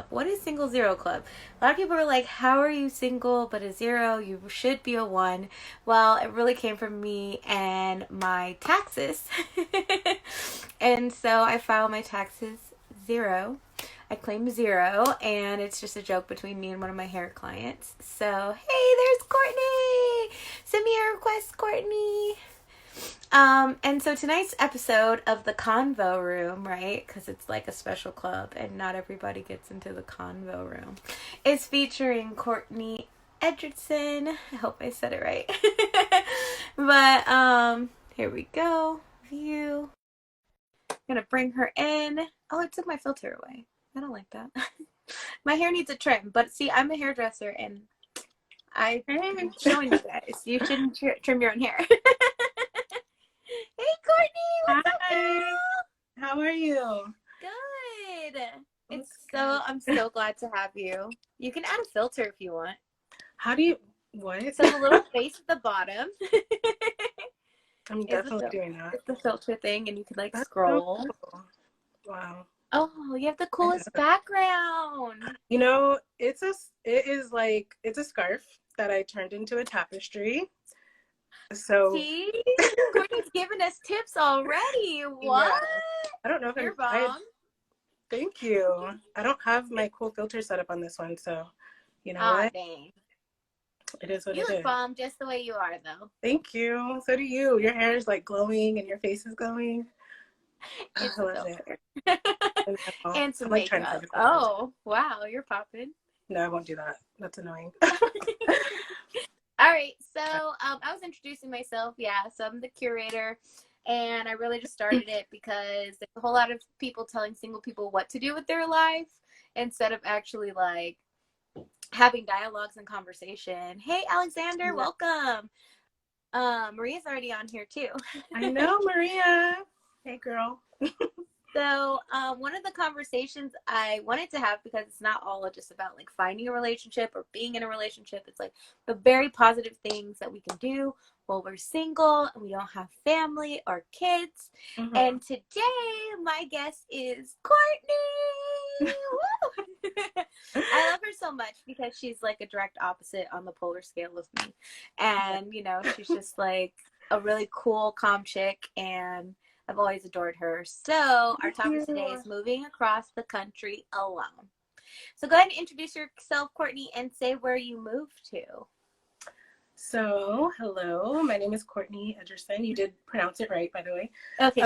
What is single zero club? A lot of people are like, how are you single but a zero? You should be a one. Well, it really came from me and my taxes. And so I filed my taxes zero. I claim zero, and it's just a joke between me and one of my hair clients. So, hey, there's Courtney! Send me a request, Courtney! And so tonight's episode of the Convo Room, right? Because it's like a special club and not everybody gets into the Convo Room, is featuring Courtney Edgerton. I hope I said it right. But, here we go. View. I'm gonna bring her in. Oh, I took my filter away. I don't like that. My hair needs a trim, but see, I'm a hairdresser and I'm showing you guys. You shouldn't trim your own hair. Hey, Courtney, what's up, Hi, girl? how are you? Good. That's I'm so glad to have you. You can add a filter if you want. How do you, what? So the little face at the bottom I'm is definitely doing that. it's the filter thing, and you can like That's so scroll. cool. Wow. Oh, you have the coolest background. You know, it is like, it's a scarf that I turned into a tapestry. So, See? Courtney's giving us tips already. What? yeah, I don't know if You're bomb. thank you. I don't have my cool filter set up on this one, so you know Aw, what? dang. It is what You it look is. bomb just the way you are, though. Thank you. So do you. Your hair is like glowing and your face is glowing. I It's a love it. filter. I know. And some I'm like trying to makeup. find a cool filter. Oh, wow, you're popping. No, I won't do that. That's annoying. All right, so I was introducing myself. Yeah, so I'm the curator, and I really just started it because there's a whole lot of people telling single people what to do with their life instead of actually like having dialogues and conversation. Hey, Alexander, welcome. Maria's already on here too. I know, Maria. Hey, girl. So one of the conversations I wanted to have, because it's not all just about like finding a relationship or being in a relationship, it's like the very positive things that we can do while we're single and we don't have family or kids. Mm-hmm. And today my guest is Courtney. Woo! I love her so much because she's like a direct opposite on the polar scale of me. And, you know, she's just like a really cool, calm chick, and I've always adored her. So our topic today is moving across the country alone. So go ahead and introduce yourself, Courtney, and say where you moved to. So, hello. My name is Courtney Edgerton. You did pronounce it right, by the way. Okay.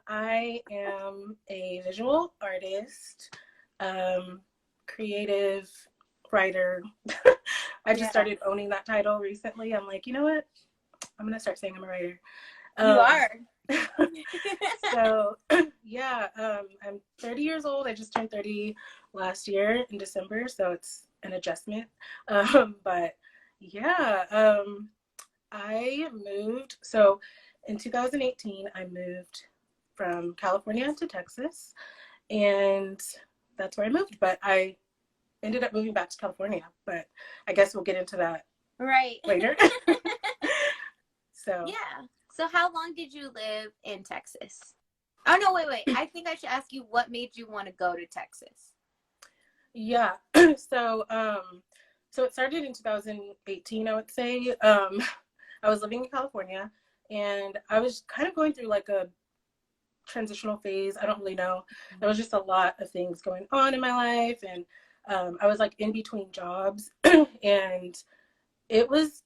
I am a visual artist, creative writer. I just started owning that title recently. I'm like, you know what? I'm going to start saying I'm a writer. You are. So, yeah, I'm 30 years old. I just turned 30 last year in December, so it's an adjustment. But yeah, I moved. So in 2018, I moved from California to Texas, and that's where I moved. But I ended up moving back to California, but I guess we'll get into that later. So yeah. So how long did you live in Texas? Oh, no, wait. I think I should ask you what made you want to go to Texas. Yeah. So it started in 2018, I would say. I was living in California, and I was kind of going through like a transitional phase. I don't really know. There was just a lot of things going on in my life, and I was like in between jobs, and it was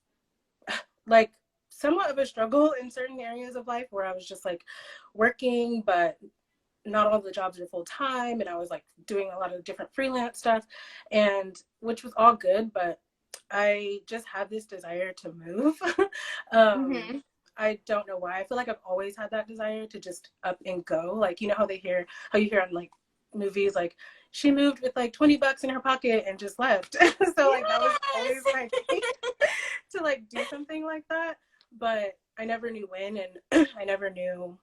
like somewhat of a struggle in certain areas of life where I was just like working, but not all the jobs were full time, and I was like doing a lot of different freelance stuff, and which was all good, but I just had this desire to move. I don't know why. I feel like I've always had that desire to just up and go. Like, you know how you hear on like movies, like she moved with like $20 in her pocket and just left. So like that was always my thing, to like do something like that. But I never knew when, and I never knew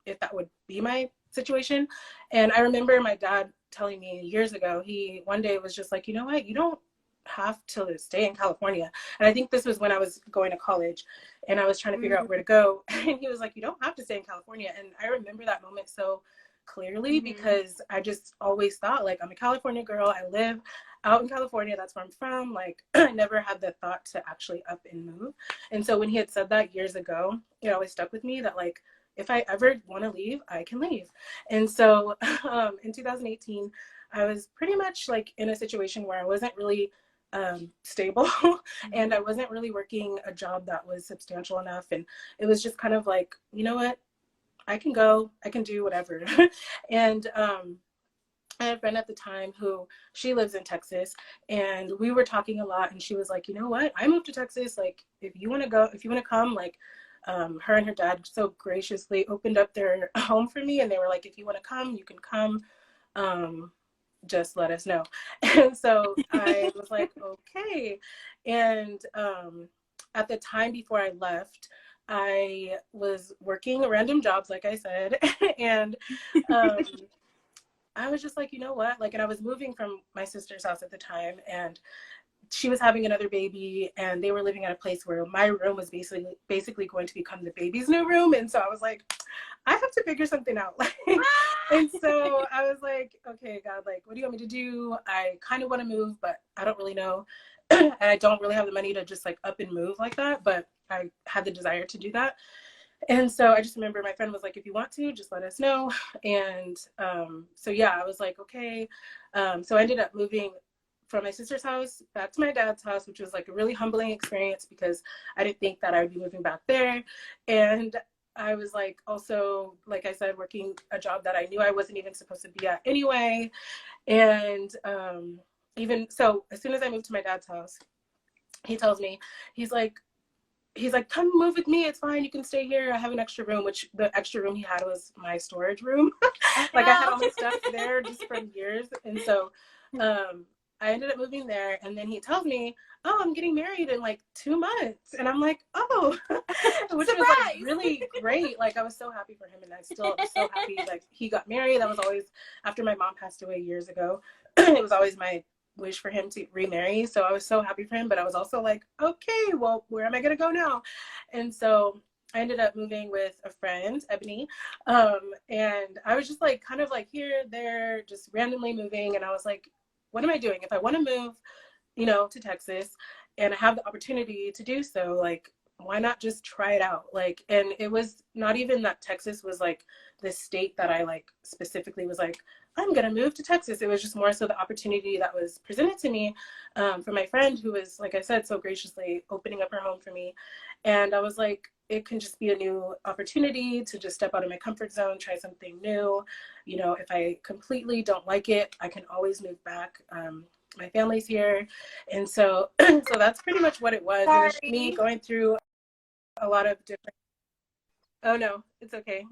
if that would be my situation. And I remember my dad telling me years ago, he one day was just like, you know what, you don't have to stay in California. And I think this was when I was going to college and I was trying to figure out where to go. And he was like, you don't have to stay in California. And I remember that moment so clearly Mm-hmm. because I just always thought, like, I'm a California girl. I live out in California. That's where I'm from. Like, I never had the thought to actually up and move. And so when he had said that years ago, it always stuck with me that, like, if I ever want to leave, I can leave. And so in 2018, I was pretty much like in a situation where I wasn't really stable and I wasn't really working a job that was substantial enough. And it was just kind of like, you know what? I can go, I can do whatever. And I had a friend at the time who she lives in Texas, and we were talking a lot. And she was like, you know what? I moved to Texas. Like, if you want to go, if you want to come, like, her and her dad so graciously opened up their home for me, and they were like, if you want to come, you can come. Um, just let us know. And so I was like, okay. And at the time before I left, I was working random jobs, like I said, and um, I was just like, you know what? Like, and I was moving from my sister's house at the time, and she was having another baby, and they were living at a place where my room was basically going to become the baby's new room. And so I was like, I have to figure something out. And so I was like, okay, God, like, what do you want me to do? I kind of want to move, but I don't really know. And I don't really have the money to just like up and move like that, but I had the desire to do that. And so I just remember my friend was like, if you want to, just let us know. And so, yeah, I was like, okay. So I ended up moving from my sister's house back to my dad's house, which was like a really humbling experience because I didn't think that I would be moving back there. And I was like, also, like I said, working a job that I knew I wasn't even supposed to be at anyway. And even so, as soon as I moved to my dad's house, he tells me, he's like, come move with me, it's fine, you can stay here, I have an extra room. Which the extra room he had was my storage room. Oh Like, I had all my no. stuff there just from years. And so I ended up moving there, and then he tells me, oh, I'm getting married in like 2 months. And I'm like, oh. Which was like Surprise. really great. Like, I was so happy for him, and I still am so happy like he got married. That was always, after my mom passed away years ago, it was always my wish for him to remarry. So I was so happy for him, but I was also like, okay, well, where am I gonna go now? And so I ended up moving with a friend, Ebony, and I was just like kind of like here, there, just randomly moving. And I was like, what am I doing? If I want to move, to Texas, and I have the opportunity to do so, like, why not just try it out? Like, and it was not even that Texas was like the state that I like specifically was like, I'm gonna move to Texas. It was just more so the opportunity that was presented to me from my friend, who was, like I said, so graciously opening up her home for me. And I was like, it can just be a new opportunity to just step out of my comfort zone, try something new. If I completely don't like it, I can always move back. My family's here. And so so that's pretty much what it was. It was me Sorry. going through a lot of different. Oh no, it's okay.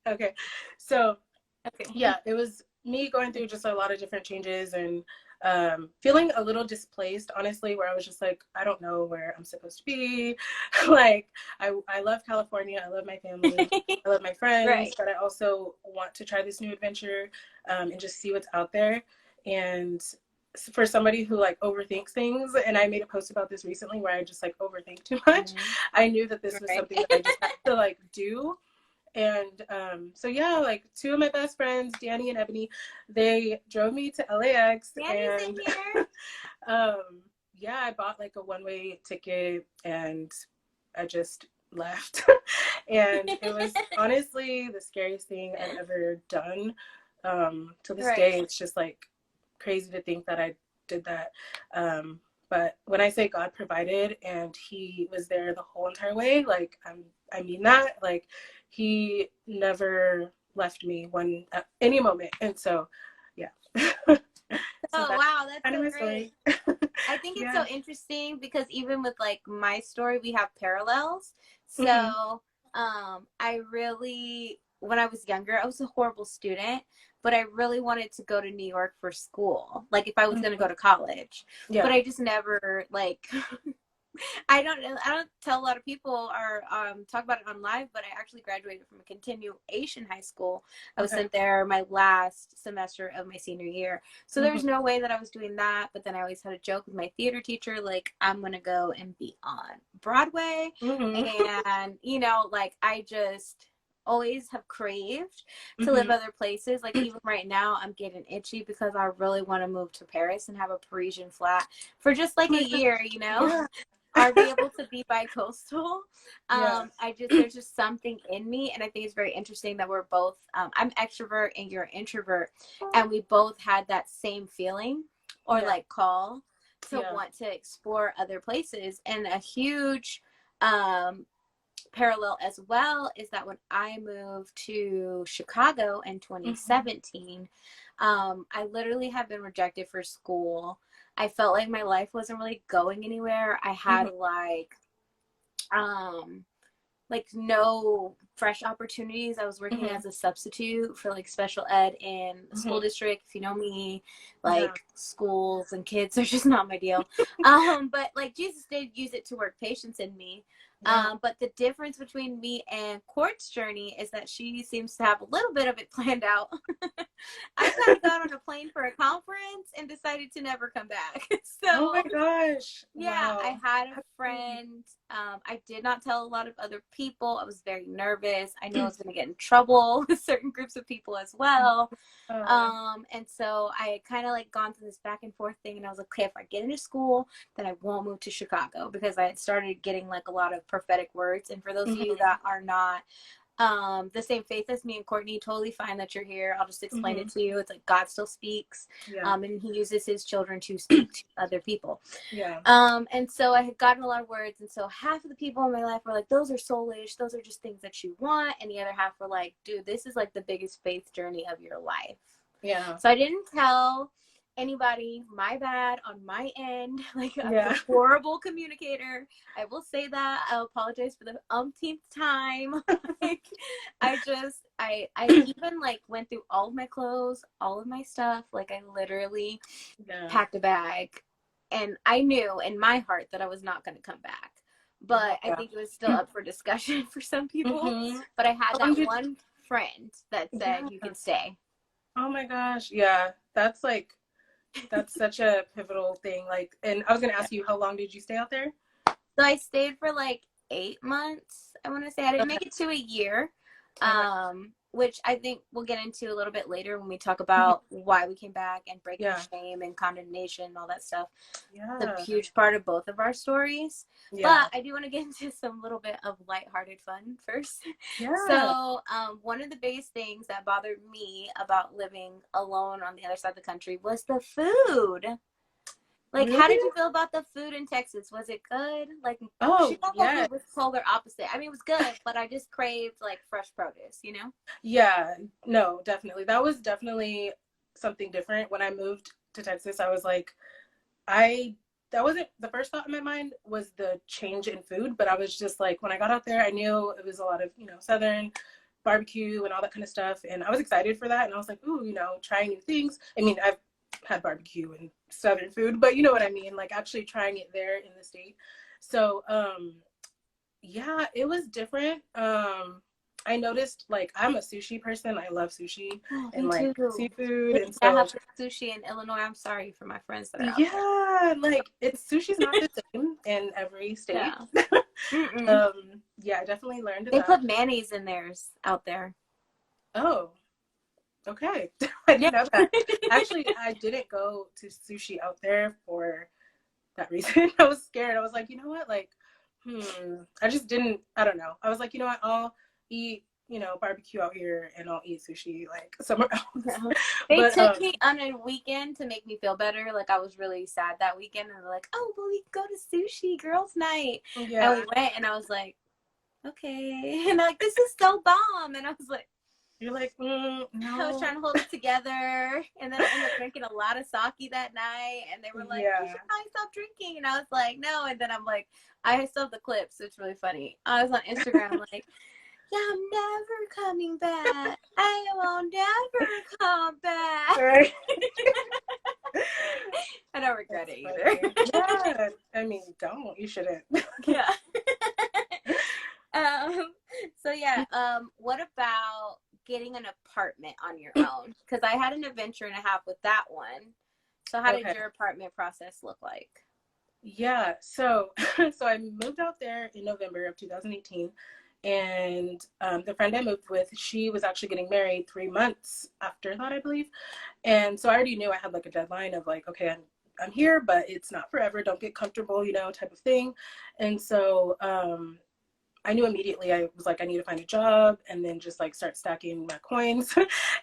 Okay. So Okay. yeah, it was me going through just a lot of different changes, and feeling a little displaced, honestly, where I was just like, I don't know where I'm supposed to be. Like, I love California. I love my family. I love my friends, Right. but I also want to try this new adventure, and just see what's out there. And for somebody who like overthinks things, and I made a post about this recently where I just like overthink too much, Mm-hmm. I knew that this was Right. something that I just had to like do. And so yeah, like two of my best friends, Danny and Ebony, they drove me to LAX. Danny's in And here. um, yeah, I bought like a one-way ticket, and I just left. And it was honestly the scariest thing I've ever done. To this Right. day, it's just like crazy to think that I did that. But when I say God provided and He was there the whole entire way, like, I mean that. Like, He never left me one at any moment. And so, yeah. So Oh that's wow, that's kind of so my great. story. I think it's Yeah. so interesting because even with like my story, we have parallels. Hmm. So, I really, when I was younger, I was a horrible student, but I really wanted to go to New York for school, like if I was going to Hmm. go to college. But Yeah. I just never like I don't know. I don't tell a lot of people or talk about it on live, but I actually graduated from a continuation high school. I was Okay. sent there my last semester of my senior year. So there Hmm. was no way that I was doing that. But then I always had a joke with my theater teacher, like, I'm going to go and be on Broadway. Hmm. And, like, I just always have craved to live Mm-hmm. other places. Like even right now, I'm getting itchy because I really want to move to Paris and have a Parisian flat for just Oh like a my God. year, you know, Yeah. or be able to be bi-coastal. Yeah. I just, there's just something in me. And I think it's very interesting that we're both, I'm extrovert and you're introvert. And we both had that same feeling or Yeah. like call to Yeah. want to explore other places. And a huge, um, parallel as well is that when I moved to Chicago in Mm-hmm. 2017, I literally had been rejected for school. I felt like my life wasn't really going anywhere. I had Mm-hmm. um no fresh opportunities. I was working Mm-hmm. as a substitute for like special ed in the school Mm-hmm. district. If you know me, Yeah. like schools and kids are just not my deal. But like Jesus did use it to work patience in me. Yeah. But the difference between me and Court's journey is that she seems to have a little bit of it planned out. I kind of got on a plane for a conference and decided to never come back. Oh my So gosh. yeah, I Wow. had a friend. I did not tell a lot of other people. I was very nervous. I knew I was going to get in trouble with certain groups of people as well. Oh. And so I had kind of like gone through this back and forth thing, and I was like, okay, if I get into school, then I won't move to Chicago because I had started getting like a lot of prophetic words. And for those of you Mm-hmm. that are not the same faith as me and Courtney, totally fine that you're here. I'll just explain Mm-hmm. it to you. It's like God still speaks, Yeah. and he uses his children to speak to other people. Yeah. And so I had gotten a lot of words, and so half of the people in my life were like, those are soulish, those are just things that you want, and the other half were like, dude, this is like the biggest faith journey of your life. Yeah. So I didn't tell anybody. My bad on my end. Like I was a Yeah. horrible communicator. I will say that. I apologize for the umpteenth time. Like I even like went through all of my clothes, all of my stuff. Like I literally Yeah. packed a bag, and I knew in my heart that I was not going to come back. But I Yeah. think it was still up for discussion for some people. Mm-hmm. But I had How long that did one friend that said Yeah. you can stay. Oh my gosh. Yeah. That's such a pivotal thing. Like, and I was gonna ask you, how long did you stay out there? So I stayed for like 8 months. I want to say I didn't Okay. make it to a year, Okay. which I think we'll get into a little bit later when we talk Mhm. about why we came back and breaking Yeah. shame and condemnation and all that stuff. It's a Yeah. huge part of both of our stories. Yeah. But I do want to get into some little bit of lighthearted fun first. Yeah. So, one of the biggest things that bothered me about living alone on the other side of the country was the food. Like, how Really? did you feel about the food in Texas? Was it good? Like, Oh, Chicago yes. food was polar opposite. I mean, it was good, but I just craved like fresh produce, you know? Yeah. No, definitely. That was definitely something different. When I moved to Texas, I was like, I that wasn't the first thought in my mind was the change in food, but I was just like, when I got out there, I knew it was a lot of, Southern barbecue and all that kind of stuff. And I was excited for that. And I was like, ooh, trying new things. I mean, I've had barbecue and Southern food, but you know what I mean? Like actually trying it there in the state. So, yeah, it was different. I noticed like I'm a sushi person. I love sushi Oh, and me too. like seafood. They And can't so have sushi in Illinois. I'm sorry for my friends that are out there. yeah, like it's sushi's not the same in every state. Yeah. Mm-mm. Yeah, I definitely learned They that. put mayonnaise in theirs out there. Oh, okay. I Yeah. didn't know that. Actually, I didn't go to sushi out there for that reason. I was scared. I was like, you know what? Like, I just didn't, I don't know. I was like, you know what? I'll eat, barbecue out here and I'll eat sushi like somewhere else. Yeah. They But took me on a weekend to make me feel better. Like I was really sad that weekend, and they're like, "Oh, well, we go to sushi girls' night," and we yeah, went, and I was like, "Okay," and they're like, "This is so bomb," and I was like, you're like, I was no. trying to hold it together, and then I ended up drinking a lot of sake that night, and they were like, "You Yeah. should probably stop drinking," and I was like, "No," and then I'm like, I still have the clips. It's really funny. I was on Instagram, I'm like, yeah, I'm never coming back. I will never come back. Right. I don't regret That's it either. funny. Yeah. I mean, don't. You shouldn't. Yeah. um, so yeah, what about getting an apartment on your own? Because I had an adventure and a half with that one. So how did Okay. your apartment process look like? Yeah. So, so I moved out there in November of 2018, And the friend I moved with, she was actually getting married 3 months after that, I believe. And so I already knew I had like a deadline of like, okay, I'm here, but it's not forever. Don't get comfortable, type of thing. And so I knew immediately. I was like, I need to find a job and then just like start stacking my coins.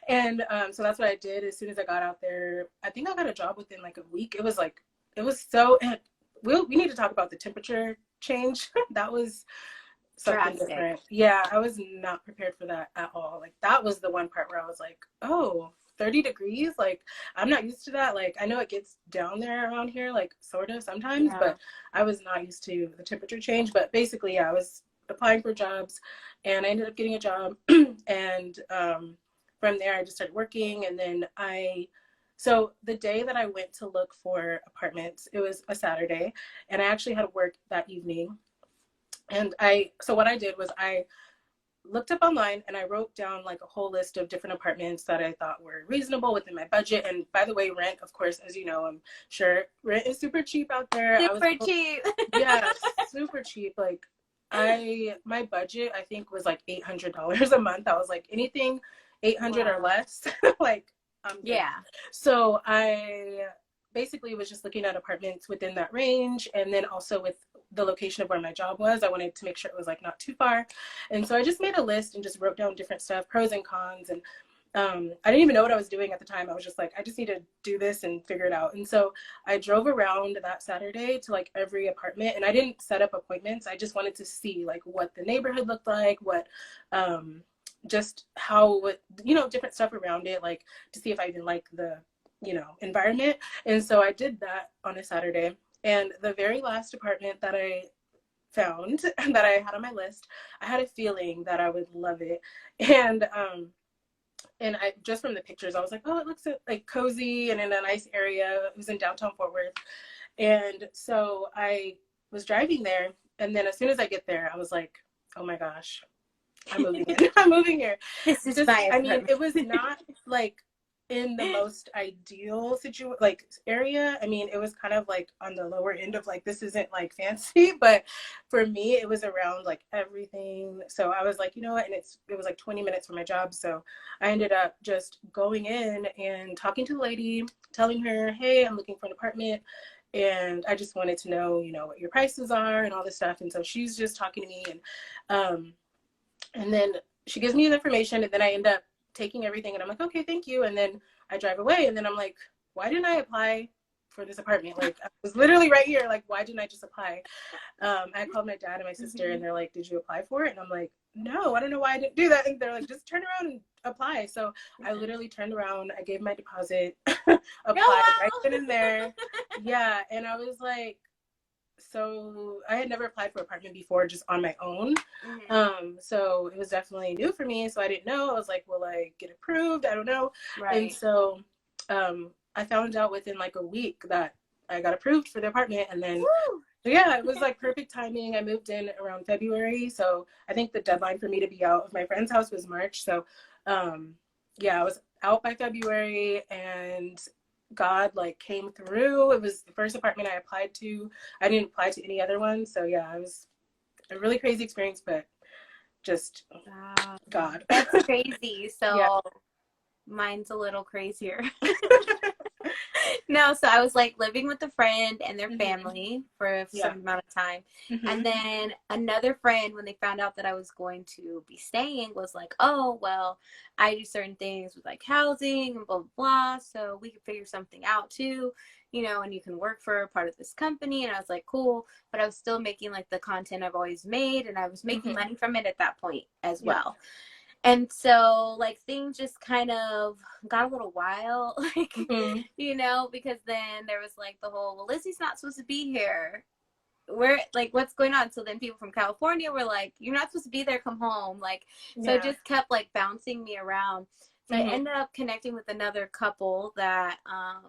And so that's what I did. As soon as I got out there, I think I got a job within like a week. It was so, we need to talk about the temperature change. That was something Drastic. different. Yeah, I was not prepared for that at all. Like that was the one part where I was like, oh, 30 degrees? Like I'm not used to that. Like I know it gets down there around here, like sort of sometimes, Yeah. but I was not used to the temperature change. But basically, yeah, I was applying for jobs and I ended up getting a job. And from there, I just started working. And then so the day that I went to look for apartments, it was a Saturday, and I actually had work that evening. And so what I did was I looked up online and I wrote down like a whole list of different apartments that I thought were reasonable within my budget. And by the way, rent, of course, as you know, I'm sure rent is super cheap out there. Super cheap. Yeah, super cheap. Like my budget, I think, was like $800 a month. I was like, anything 800 or Wow. less, like I'm good. Yeah. So I basically was just looking at apartments within that range, and then also with the location of where my job was, I wanted to make sure it was like not too far. And so I just made a list and just wrote down different stuff, pros and cons. And I didn't even know what I was doing at the time. I was just like, I just need to do this and figure it out. And so I drove around that Saturday to like every apartment, and I didn't set up appointments. I just wanted to see like what the neighborhood looked like, what just how, different stuff around it, like to see if I even like the environment. And so I did that on a Saturday. And the very last apartment that I found that I had on my list, I had a feeling that I would love it. And I just from the pictures, I was like, oh, it looks like cozy and in a nice area. It was in downtown Fort Worth. And so I was driving there, and then as soon as I get there, I was like, oh my gosh, I'm moving in. I'm moving here. This is Just, my I mean, apartment. it was not like in the most ideal like area. I mean, it was kind of like on the lower end of like, this isn't like fancy, but for me, it was around like everything. So I was like, you know what? And it was like 20 minutes from my job. So I ended up just going in and talking to the lady, telling her, hey, I'm looking for an apartment. And I just wanted to know, what your prices are and all this stuff. And so she's just talking to me, and then she gives me the information, and then I end up taking everything, and I'm like, okay, thank you. And then I drive away, and then I'm like, why didn't I apply for this apartment? Like, I was literally right here. Like, why didn't I just apply? I called my dad and my sister, and they're like, did you apply for it? And I'm like, no, I don't know why I didn't do that. And they're like, just turn around and apply. So I literally turned around, I gave my deposit, applied right then and there. Yeah. And I was like, so I had never applied for an apartment before, just on my own. So it was definitely new for me. So I didn't know. I was like, will I get approved? I don't know. Right. And so I found out within like a week that I got approved for the apartment. And then, yeah, it was like perfect timing. I moved in around February. So I think the deadline for me to be out of my friend's house was March. So yeah, I was out by February, and God like came through. It was the first apartment I applied to. I didn't apply to any other ones. So yeah, it was a really crazy experience, but just God. That's crazy. So Yeah. mine's a little crazier. No, so I was like living with a friend and their family for a certain amount of time. And then another friend, when they found out that I was going to be staying, was like, oh, well, I do certain things with like housing and blah, blah, blah. So we could figure something out too, and you can work for a part of this company. And I was like, cool. But I was still making like the content I've always made, and I was making money from it at that point as well. And so, like, things just kind of got a little wild, like, because then there was, like, the whole, well, Lizzie's not supposed to be here. Like, what's going on? So then people from California were like, you're not supposed to be there, come home. Like, so it just kept, like, bouncing me around. So I ended up connecting with another couple that are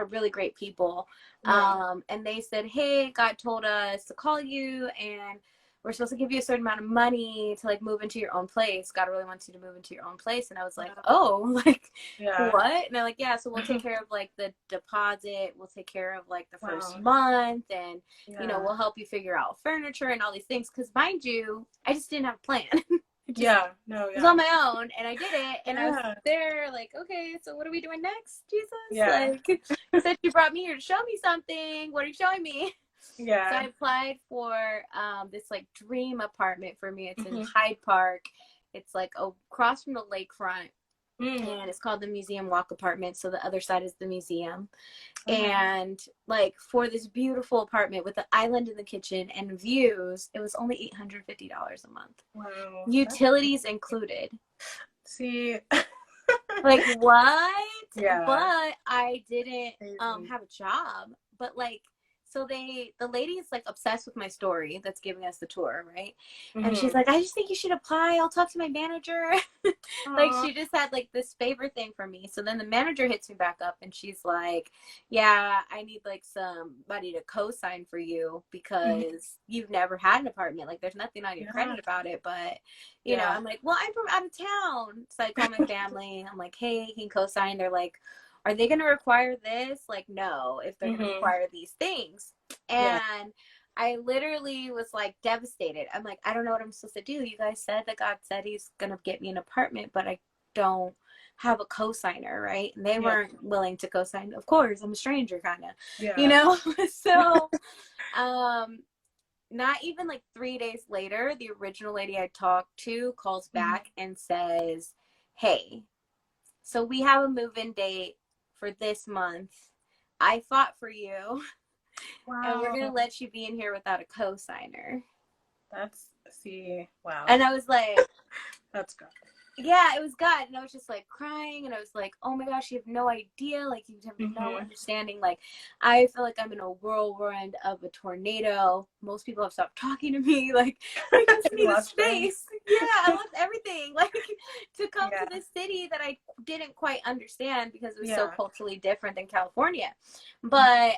really great people. And they said, hey, God told us to call you, and we're supposed to give you a certain amount of money to like move into your own place. God really wants you to move into your own place. And I was like, oh, like Yeah. what? And they're like, yeah, so we'll take care of like the deposit. We'll take care of like the first Wow. month, and you know, Yeah. we'll help you figure out furniture and all these things. Because mind you, I just didn't have a plan. It just Yeah. No, was yeah. on my own, and I did it, and I was Yeah. there like, okay, so what are we doing next, Jesus? Yeah. Like, you said you brought me here to show me something. What are you showing me? So I Yeah. applied for this like dream apartment for me. It's in Mm-hmm. Hyde Park. It's like across from the lakefront, Mm. and it's called the Museum Walk Apartment. So the other side is the museum. Okay. And like for this beautiful apartment with an island in the kitchen and views, it was only $850 a month. Wow. Utilities included. See. Like what? Yeah. But I didn't Crazy. have a job. But like so the lady is like obsessed with my story that's giving us the tour, right? And she's Mm-hmm. like, I just think you should apply. I'll talk to my manager. Like Aw. she just had like this favor thing for me. So then the manager hits me back up and she's like, yeah, I need like somebody to co-sign for you Mhm. because you've never had an apartment. Like there's nothing on your Yeah. credit about it. But you know, Yeah. I'm like, well, I'm from out of town. So I call my family. I'm like, hey, can you co-sign? They're like, are they going to require this? Like, no, if they're going to Mm-hmm. require these things. Yeah. And I literally was like devastated. I'm like, I don't know what I'm supposed to do. You guys said that God said he's going to get me an apartment, but I don't have a co-signer, right? And they Yeah. weren't willing to co-sign. Of course, I'm a stranger kind of, you Yeah. know? So, um, not even like 3 days later, the original lady I talked to calls Mm-hmm. back and says, hey, so we have a move-in date for this month. I fought for you, and we're gonna Wow. let you be in here without a co-signer. See, wow. And I was like, That's good. yeah, it was God. And I was just like crying, and I was like, oh my gosh, you have no idea. Like, you have no Mm-hmm. understanding. Like, I feel like I'm in a whirlwind of a tornado. Most people have stopped talking to me. Like, I just You need a lost friends. space. Yeah, I lost everything. Like, to come to Yeah. this city that I didn't quite understand because it was so Yeah. culturally different than California. Mhm. But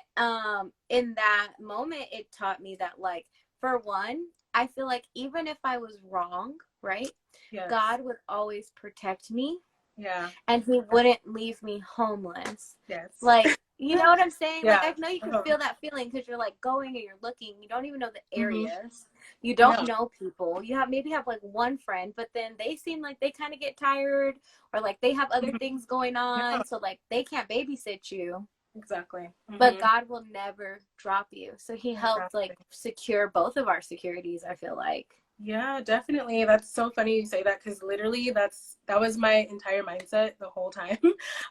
in that moment, it taught me that, like, for one, I feel like even if I was wrong, right? Yes. God would always protect me, Yeah. and he wouldn't leave me homeless. Yes. Like, you know what I'm saying? Like, Yeah. I know you can Uh-huh. feel that feeling because you're like going and you're looking. You don't even know the Mm-hmm. areas. You No. don't know people. You have maybe have like one friend, but then they seem like they kind of get tired or like they have other Mhm. things going Yeah. on. So like they can't babysit you. Exactly. But Mm-hmm. God will never drop you. So he helped like Exactly. secure both of our securities, I feel like. Yeah, definitely. That's so funny you say that because literally that was my entire mindset the whole time.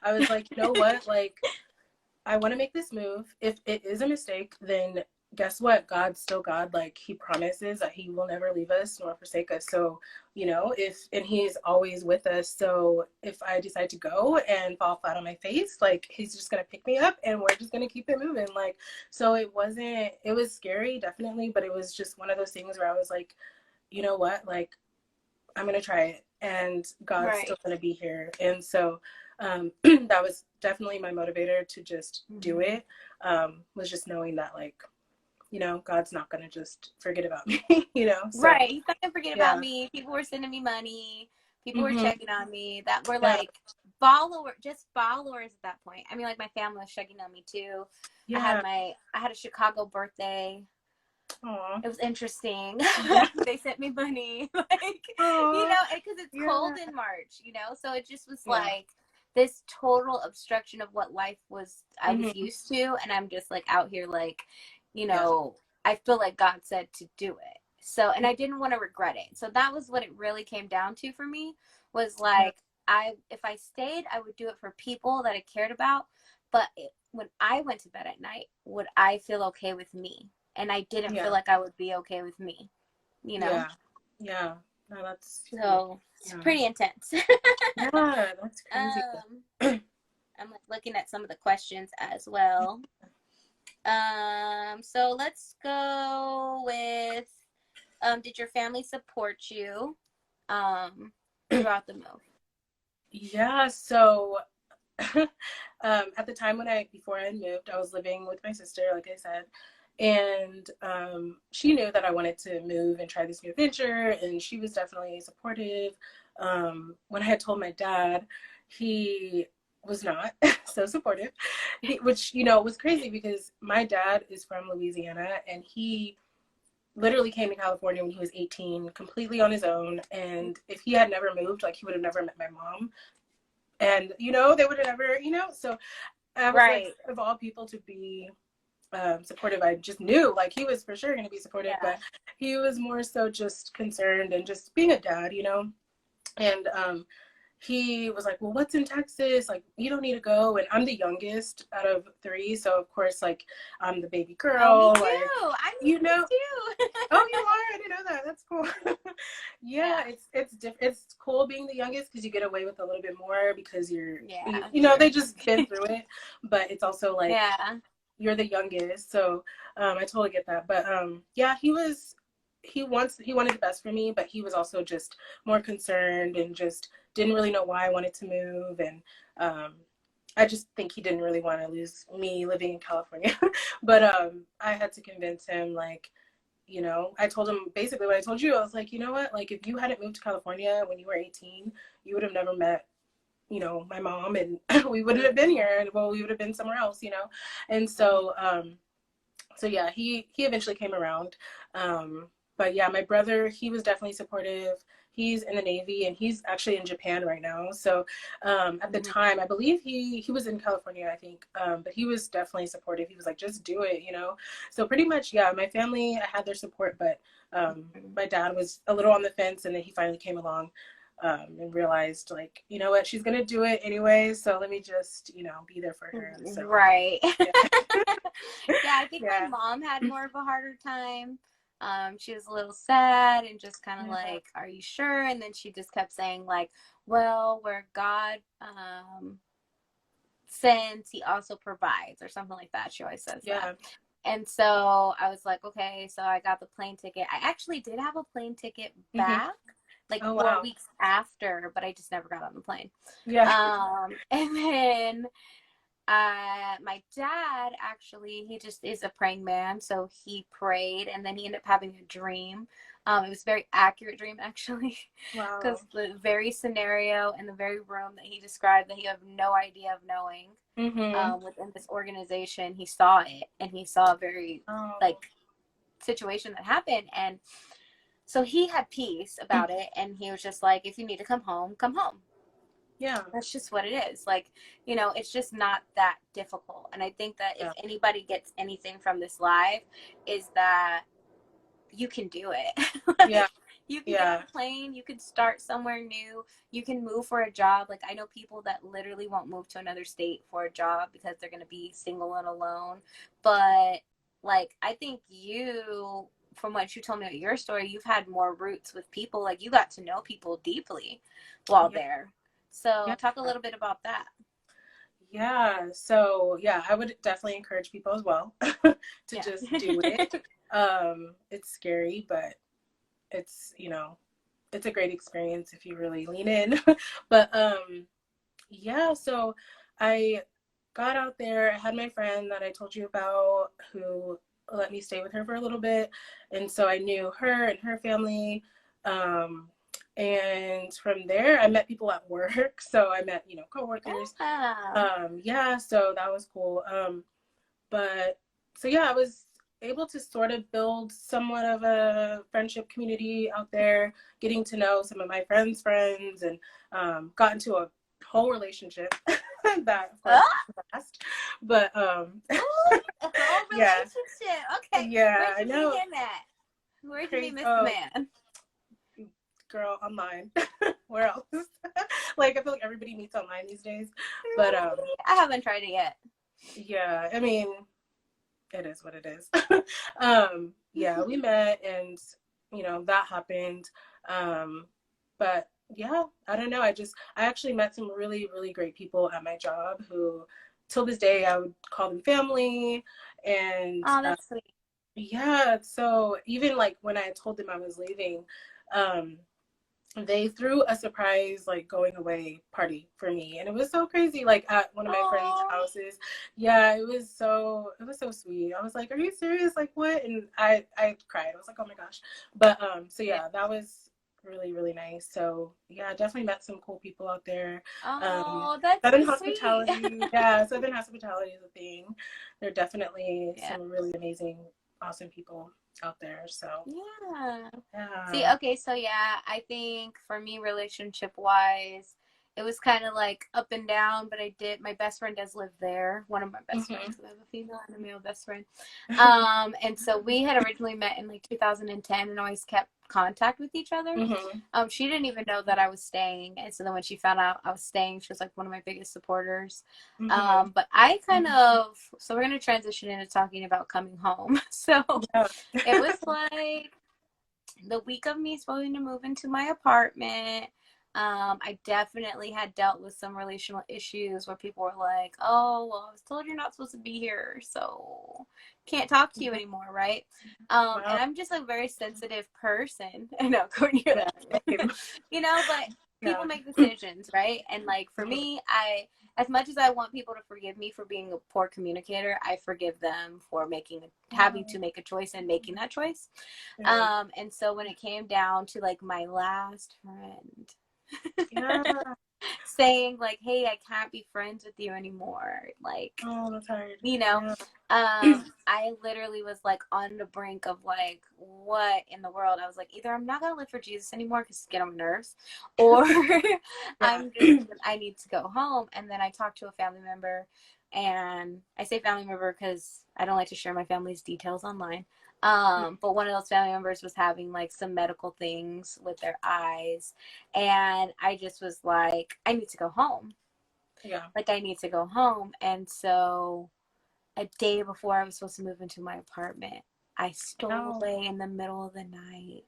I was like, you know what? Like, I want to make this move. If it is a mistake, then guess what? God's still God. Like, he promises that he will never leave us nor forsake us. So, and he's always with us. So if I decide to go and fall flat on my face, like, he's just going to pick me up and we're just going to keep it moving. Like, so it was scary, definitely, but it was just one of those things where I was like, you know what? Like, I'm going to try it and God's still Right. going to be here. And so that was definitely my motivator to just do Mm-hmm. it, was just knowing that, like, God's not going to just forget about me, So, Right. He's not gonna forget about yeah. me. People were sending me money. People were Mm-hmm. checking on me that were Yeah. like just followers at that point. I mean, like my family was checking on me too. Yeah. I had a Chicago birthday. Aw. It was interesting. Yeah. They sent me money, like, Aw. because it's cold Yeah. in March, so it just was Yeah. like this total obstruction of what life was I was Mm-hmm. used to, and I'm just like out here like, you Yeah. know, I feel like God said to do it. So, and I didn't want to regret it. So that was what it really came down to for me was Yeah. like if I stayed, I would do it for people that I cared about, but when I went to bed at night, would I feel okay with me? And I didn't feel Yeah. like I would be okay with me. Yeah. Yeah. No, that's huge. So it's Yeah. pretty intense. Yeah. That's crazy. um, I'm like looking at some of the questions as well. So let's go with did your family support you throughout the move? Yeah. So, at the time before I moved, I was living with my sister, like I said, And she knew that I wanted to move and try this new adventure, and she was definitely supportive. When I had told my dad, he was not so supportive, which, was crazy because my dad is from Louisiana, and he literally came to California when he was 18, completely on his own. And if he had never moved, like, he would have never met my mom. And, they would have never, so I was like, Right. of all people to be supportive, I just knew like he was for sure going to be supportive, Yeah. but he was more so just concerned and just being a dad, and he was like, well, what's in Texas? Like, you don't need to go. And I'm the youngest out of three. So, of course, like, I'm the baby Oh, me girl. too. Like, I'm the you know, youngest too. oh, you are? I didn't know that. That's cool. Yeah, Yeah. it's cool being the youngest because you get away with a little bit more because Yeah. they just been through it. But it's also like Yeah. you're the youngest, so I totally get that. But yeah, he wanted the best for me, but he was also just more concerned and just didn't really know why I wanted to move. And I just think he didn't really want to lose me living in California. But I had to convince him, like, I told him basically what I told you. I was like, you know what, like, if you hadn't moved to California when you were 18, you would have never met my mom, and we wouldn't have been here. Well, we would have been somewhere else. And so yeah, he eventually came around. But yeah, my brother, he was definitely supportive. He's in the Navy, and he's actually in Japan right now. So at the Mhm. time, I believe he was in California, I think. But he was definitely supportive. He was like, just do it. So pretty much, yeah, my family, I had their support, but my dad was a little on the fence, and then he finally came along. And realized, like, you know what, she's gonna do it anyway, so let me just, be there for her. So Right. yeah. Yeah, I think my Yeah. mom had more of a harder time. She was a little sad and just kind of Yeah. like, "Are you sure?" And then she just kept saying like, "Well, where God sends, He also provides," or something like that. She always says that. Yeah. And so I was like, okay, so I got the plane ticket. I actually did have a plane ticket Hmm. back like Oh, four wow. weeks after, but I just never got on the plane. Yeah. And then my dad actually, he just is a praying man, so he prayed, and then he ended up having a dream. It was a very accurate dream actually, because Wow. the very scenario and the very room that he described that he had no idea of knowing, Hmm. within this organization, he saw it, and he saw a very like Oh. situation that happened, and so he had peace about it, and he was just like, if you need to come home, come home. Yeah. That's just what it is. Like, it's just not that difficult. And I think that if Yeah. anybody gets anything from this live, is that you can do it. Yeah. Like, you can get on Yeah. a plane, you can start somewhere new, you can move for a job. Like, I know people that literally won't move to another state for a job because they're going to be single and alone. But, like, I think you, from what you told me about your story, you've had more roots with people. Like, you got to know people deeply while Yeah. there. So, Yeah. talk a little bit about that. Yeah. So yeah, I would definitely encourage people as well to Yeah. just do it. It's scary, but it's a great experience if you really lean in. But yeah, so I got out there. I had my friend that I told you about who let me stay with her for a little bit. And so I knew her and her family. Um, and from there, I met people at work. So I met, coworkers. Yeah. Yeah, so that was cool. But so yeah, I was able to sort of build somewhat of a friendship community out there, getting to know some of my friends' friends, and got into a whole relationship that, of course, Oh, last. But a whole yeah, relationship. Okay. yeah, Where'd I you meet know, him at? Where'd you meet crazy. Mr. Oh, Man? girl, online. Where else? Like, I feel like everybody meets online these days. But I haven't tried it yet. yeah, I mean, it is what it is. Yeah, we met, and that happened. But yeah, I don't know. I actually met some really, really great people at my job who till this day I would call them family. And Oh, that's sweet. yeah, so even like when I told them I was leaving, um they threw a surprise like going away party for me, and it was so crazy, like at one of my friends' Oh, houses. Yeah, it was so sweet. I was like, are you serious? Like what? And I cried. I was like, oh my gosh. But so yeah. yeah, that was really really nice. So yeah, definitely met some cool people out there. um Oh, that's Southern so sweet. hospitality, yeah, Southern hospitality is a thing. There are definitely Yeah. some really amazing, awesome people out there. So Yeah. See, yeah. okay, so yeah, I think for me, relationship wise, it was kind of like up and down, but I did, my best friend does live there. One of my best Hmm. friends, I have a female and a male best friend. And so we had originally met in like 2010 and always kept contact with each other. Hmm. She didn't even know that I was staying. And so then when she found out I was staying, she was like one of my biggest supporters. Hmm. But I kind of, so we're going to transition into talking about coming home. So Yeah. it was like, the week of me supposed to move into my apartment, I definitely had dealt with some relational issues where people were like, "Oh, well, I was told you're not supposed to be here, so can't talk to you anymore, right?" And Wow. I'm just a very sensitive person. I know, Courtney, you're Yeah. like, Same. but people Yeah. make decisions, right? And like for Mhm. me, as much as I want people to forgive me for being a poor communicator, I forgive them for having to make a choice and making that choice. Yeah. And so when it came down to like my last friend Yeah. saying like, "Hey, I can't be friends with you anymore," like, Oh, that's hard. you know, Yeah. I literally was like on the brink of like, what in the world? I was like, either I'm not gonna live for Jesus anymore because get on my nerves, or Yeah. I need to go home. And then I talked to a family member, and I say family member because I don't like to share my family's details online. But one of those family members was having like some medical things with their eyes, and I just was like, I need to go home. Yeah. Like I need to go home, and so a day before I was supposed to move into my apartment, I stole No. away in the middle of the night.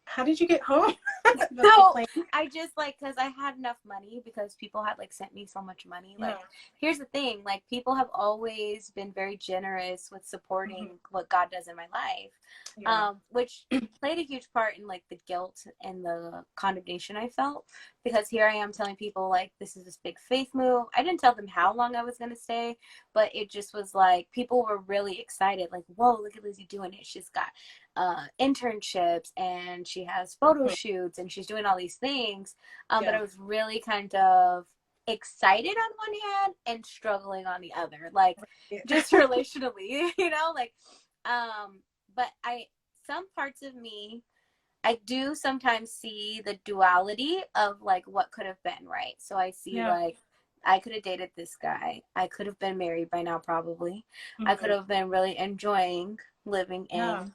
How did you get home? The So plane. I just like, because I had enough money, because people had like sent me so much money. Yeah. Like, here's the thing, like, people have always been very generous with Hmm. supporting what God does in my life, Yeah. which played a huge part in like the guilt and the condemnation I felt, because here I am telling people like this is this big faith move. I didn't tell them how long I was going to stay, but it just was like people were really excited, like, whoa, look at Lizzie doing it. She's got internships and she has photo Mhm. shoots and she's doing all these things. But Yeah. I was really kind of excited on one hand and struggling on the other, like Yeah. just relationally, like, um, but some parts of me, I do sometimes see the duality of like what could have been, right? So I see Yeah. like I could have dated this guy. I could have been married by now, probably. I could Hmm. have been really enjoying living Yeah.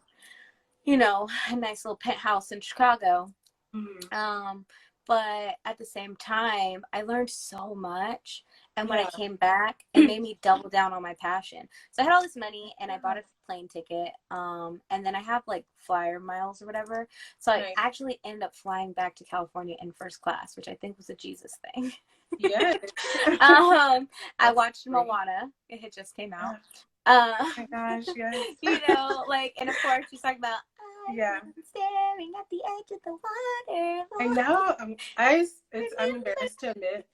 in a nice little penthouse in Chicago. Hmm. Um, but at the same time, I learned so much. And when I Yeah. came back, it made me double down on my passion. So I had all this money and I bought Yeah. a plane ticket. And then I have like flyer miles or whatever. So I Nice. actually ended up flying back to California in first class, which I think was a Jesus thing. Yes. um, I That's watched great. Moana. It had just came out. Yeah. Uh, Oh my gosh. Yes. like, and of course she's talking about Yeah. I've been staring at the edge of the water. I know. I'm embarrassed to admit,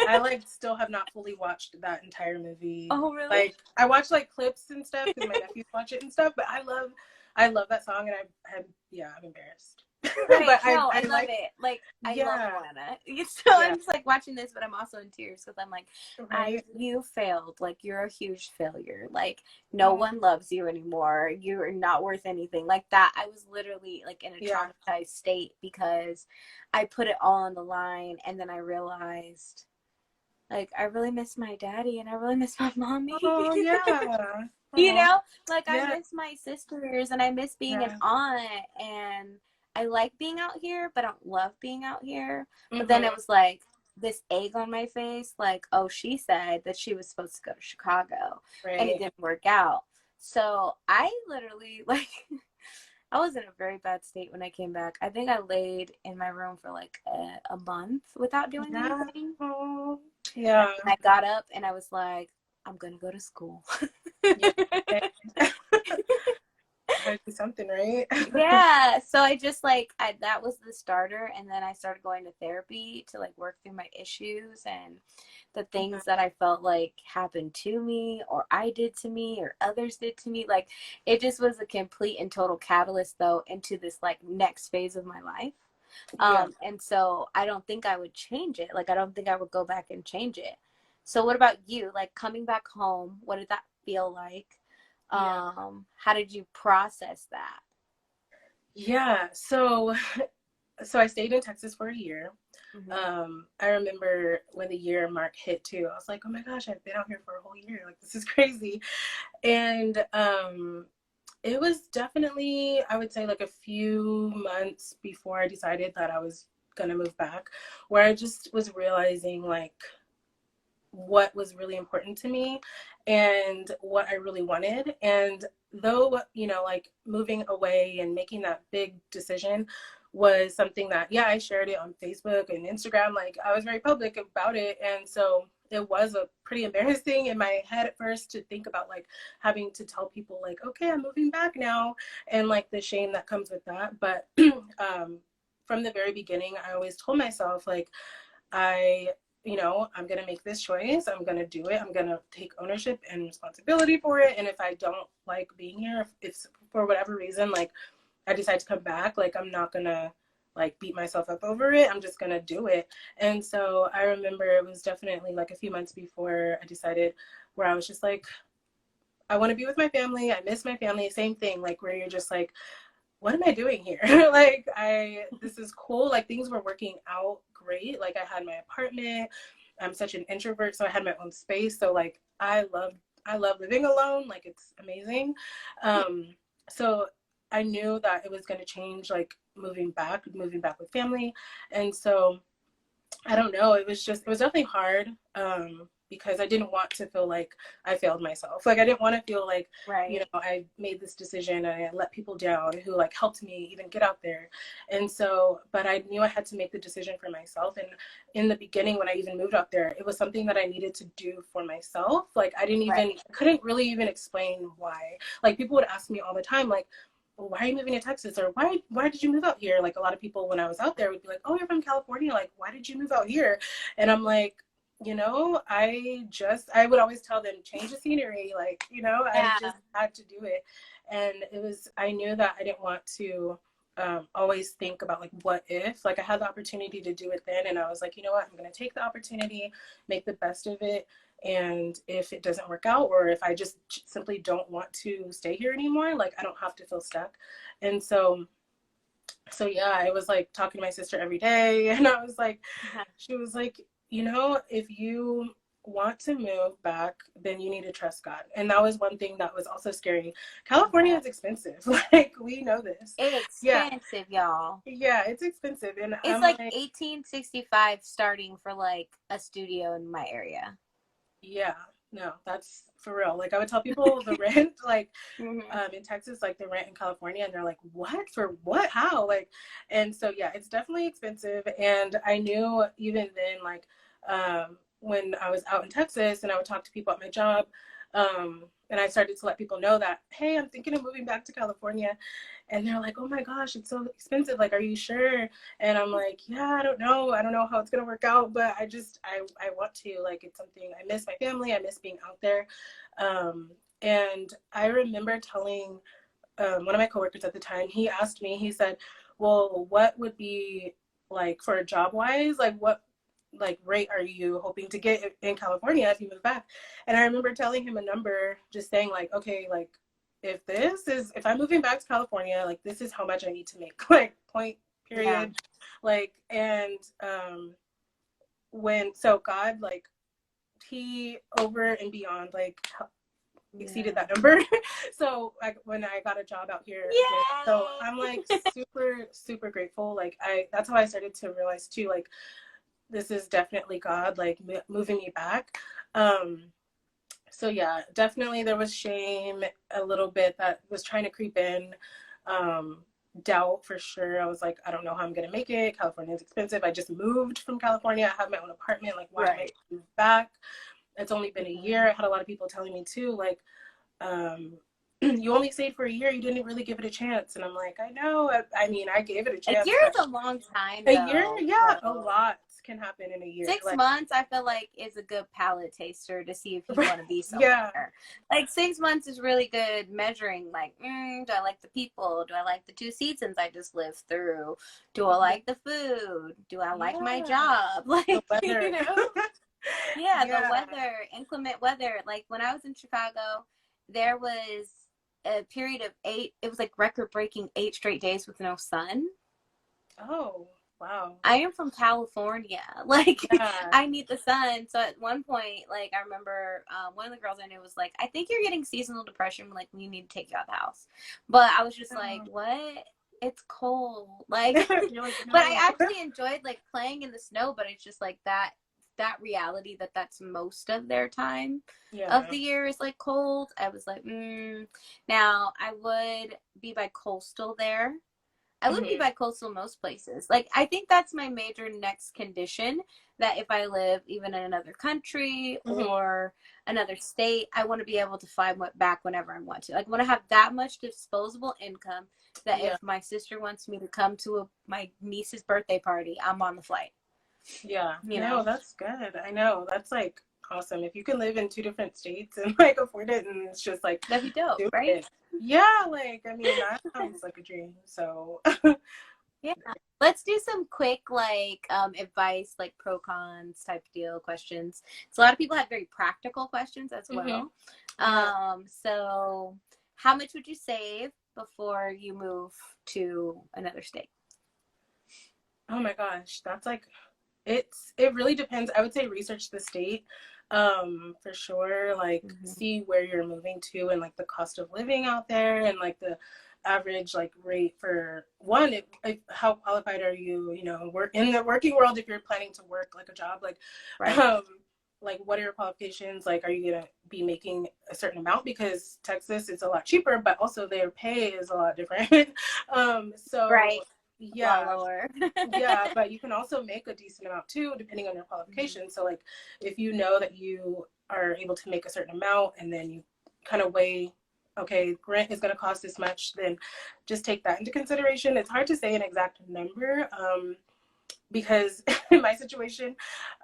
I like still have not fully watched that entire movie. Oh, really? Like I watch like clips and stuff because my nephews watch it and stuff. But I love that song, and I'm embarrassed. Right. But I No, I I love like, it. Like, I love yeah, Moana. So yeah, I'm just like watching this, but I'm also in tears because I'm like, right. you failed. Like, you're a huge failure. Like, no Oh, one loves you anymore. You're not worth anything. Like that. I was literally like in a yeah. traumatized state because I put it all on the line, and then I realized, like, I really miss my daddy and I really miss my mommy. Oh, yeah. you Oh, know like I yeah, miss my sisters and I miss being an yeah. aunt, and I like being out here but I don't love being out here. But then it Mhm. was like this egg on my face, like, oh, she said that she was supposed to go to Chicago and it Right. didn't work out. So I literally like I was in a very bad state when I came back. I think I laid in my room for like a month without doing Yeah. anything. Oh, And yeah. I got up and I was like, I'm gonna go to school. Yeah. gotta do something, right? Yeah, so I just like that was the starter, and then I started going to therapy to like work through my issues and the things that I felt like happened to me or I did to me or others did to me. Like it just was a complete and total catalyst though into this like next phase of my life. Yeah, And so I don't think I would change it. Like I don't think I would go back and change it. So what about you? Like coming back home, what did that feel like? yeah, How did you process that? yeah. So, so I stayed in Texas for a year. Hmm. I remember when the year mark hit too. I was like, oh my gosh, I've been out here for a whole year. Like this is crazy. And it was definitely, I would say, like a few months before I decided that I was gonna move back, where I just was realizing like what was really important to me and what I really wanted. And though, you know, like moving away and making that big decision was something that, yeah, I shared it on Facebook and Instagram. Like I was very public about it. And so it was a pretty embarrassing in my head at first to think about like having to tell people like, okay, I'm moving back now, and like the shame that comes with that. But from the very beginning, I always told myself like, I, you know, I'm going to make this choice. I'm going to do it. I'm going to take ownership and responsibility for it. And if I don't like being here, if for whatever reason, like I decide to come back, like I'm not going to like beat myself up over it. I'm just going to do it. And so I remember it was definitely like a few months before I decided, where I was just like, I want to be with my family. I miss my family. Same thing, like where you're just like, what am I doing here? Like this is cool. Like things were working out great. Like I had my apartment. I'm such an introvert, so I had my own space. So like I love living alone. Like it's amazing. Um, so I knew that it was going to change, like moving back with family. And so I don't know. It was definitely hard, because I didn't want to feel like I failed myself. Like I didn't want to feel like, you know, Right. I made this decision and I let people down who like helped me even get out there. And so, but I knew I had to make the decision for myself. And in the beginning, when I even moved out there, it was something that I needed to do for myself. Like Right. couldn't really even explain why. Like people would ask me all the time, like, why are you moving to Texas? Or why did you move out here? Like a lot of people when I was out there would be like, oh, you're from California. Like, why did you move out here? And I'm like, you know, I would always tell them, change the scenery. Like, you know, I Yeah. just had to do it. And I knew that I didn't want to always think about like, what if? Like, I had the opportunity to do it then. And I was like, you know what? I'm going to take the opportunity, make the best of it. And if it doesn't work out, or if I just simply don't want to stay here anymore, like I don't have to feel stuck. And so yeah, I was like talking to my sister every day, and I was like, she was like, you know, if you want to move back, then you need to trust God. And that was one thing that was also scary. California Yeah. is expensive. Like we know this. Yeah. Expensive, y'all. Yeah, it's expensive. And It's I'm like like, 1865 starting for like a studio in my area. yeah, no, that's for real. Like I would tell people the rent, like Hmm. in Texas, like the rent in California, and they're like, what for what? How? Like, and so yeah, it's definitely expensive. And I knew even then, like, when I was out in Texas and I would talk to people at my job, and I started to let people know that, hey, I'm thinking of moving back to California. And they're like, oh my gosh, it's so expensive. Like, are you sure? And I'm like, yeah, I don't know. I don't know how it's gonna work out, but I want to. Like, it's something I miss my family. I miss being out there. And I remember telling one of my coworkers at the time, he asked me, he said, well, what would be like for job wise, like what like rate are you hoping to get in California if you move back? And I remember telling him a number, just saying like, okay, like if I'm moving back to California, like this is how much I need to make, like point Yeah. period. Like, and when so God, like he over and beyond like exceeded Yeah. that number. So like when I got a job out here again, so I'm like Yay! super grateful. Like I that's how I started to realize too, like this is definitely God, like moving me back. um so yeah, definitely there was shame a little bit that was trying to creep in. um Doubt for sure. I was like, I don't know how I'm gonna make it. California is expensive. I just moved from California. I have my own apartment. Like, why am I Right. moving back? It's only been a Mhm. year. I had a lot of people telling me too, like, um, you only stayed for a year. You didn't really give it a chance. And I'm like, I know. I mean, I gave it a A chance, year but is a long time a year, though. yeah, a So lot can happen in a year. 6 Like, months, I feel like, is a good palate taster to see if you want to be yeah. somewhere. Like 6 months is really good measuring. Like, do I like the people? Do I like the 2 seasons I just lived through? Do I Yeah. like the food? Do I like my Yeah. job? The Like, weather. yeah, the Yeah. weather, inclement weather. Like when I was in Chicago, there was a period of 8. It was like record breaking 8 straight days with no sun. Oh, wow. I am from California. Like, Yeah. I need the sun. So at one point, like, I remember one of the girls I knew was like, I think you're getting seasonal depression. Like, we need to take you out of the house. But I was just like, Oh. what? It's cold. Like, You're like, but no. I actually enjoyed like playing in the snow. But it's just like that reality that's most of their time of Yeah. the year is like cold. I was like, Now I would be by coastal there. I would be Hmm. by coastal most places. Like, I think that's my major next condition, that if I live even in another country Hmm. or another state, I want to be able to fly back whenever I want to. Like, I want to have that much disposable income that Yeah. if my sister wants me to come to my niece's birthday party, I'm on the flight, Yeah. you No, know? that's good. I know. That's like awesome. If you can live in two different states and like afford it, and it's just like, That'd be dope, do right? it. Yeah. Like, I mean, that sounds like a dream. So, Yeah. Let's do some quick advice, like pro cons type deal questions. So a lot of people have very practical questions as hmm. well. Yeah. So how much would you save before you move to another state? Oh my gosh. That's like, it really depends. I would say research the state, for sure. Like Mm-hmm. see where you're moving to and like the cost of living out there and like the average like rate for one. How qualified are you? You know, work in the working world if you're planning to work like a job. Right. Um, like what are your qualifications? Like, are you gonna be making a certain amount? Because Texas is a lot cheaper, but also their pay is a lot different. So Right. A lot yeah, lower. yeah, but you can also make a decent amount too, depending on your qualifications. So, like, if you know that you are able to make a certain amount and then you kind of weigh, okay, rent is going to cost this much, then just take that into consideration. It's hard to say an exact number, because in my situation,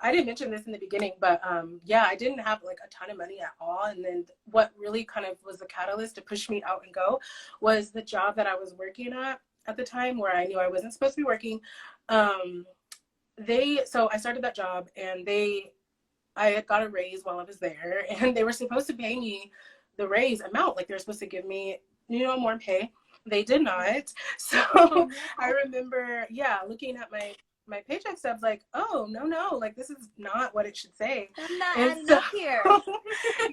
I didn't mention this in the beginning, but yeah, I didn't have like a ton of money at all. And then what really kind of was the catalyst to push me out and go was the job that I was working at the time, where I knew I wasn't supposed to be working. Um, so I started that job, and I had got a raise while I was there, and they were supposed to pay me the raise amount. Like they're supposed to give me, more pay. They did not. Oh So I no. remember, yeah, looking at my paycheck stubs, like, oh no, like this is not what it should say. I'm not And adding so up here.